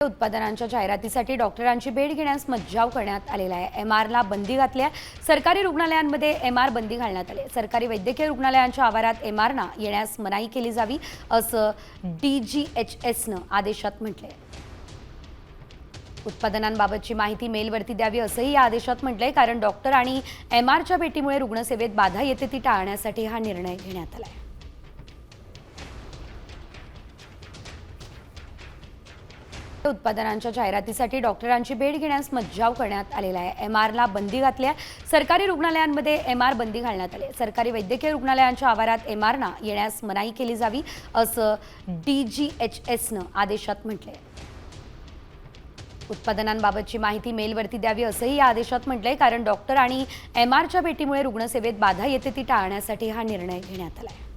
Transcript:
उत्पादनांच्या जाहिरातीसाठी डॉक्टरांची भेट घेण्यास मज्जाव करण्यात आलेला आहे। एमआरला बंदी घातली आहे। सरकारी रुग्णालयांमध्ये एमआर बंदी घालण्यात आली आहे। सरकारी वैद्यकीय रुग्णालयांच्या आवारात एमआरना येण्यास मनाई केली जावी असं DGHSनं आदेशात म्हटले आहे। उत्पादनांबाबतची माहिती मेलवरती द्यावी असंही या आदेशात म्हटलंय, कारण डॉक्टर आणि एमआरच्या भेटीमुळे रुग्णसेवेत बाधा येते ती टाळण्यासाठी हा निर्णय घेण्यात आला आहे। उत्पादनांच्या जाहिरातीसाठी डॉक्टरांची भेट घेण्यास मज्जाव करण्यात आलेला आहे। एमआरला बंदी घातली आहे। सरकारी रुग्णालयांमध्ये एमआर बंदी घालण्यात आली आहे। सरकारी वैद्यकीय रुग्णालयांच्या आवारात एमआरना येण्यास मनाई केली जावी असं DGHSनं आदेशात म्हटलंय। उत्पादनांबाबतची माहिती मेलवरती द्यावी असंही या आदेशात म्हटलंय, कारण डॉक्टर आणि एमआरच्या भेटीमुळे रुग्णसेवेत बाधा येते ती टाळण्यासाठी हा निर्णय घेण्यात आला आहे।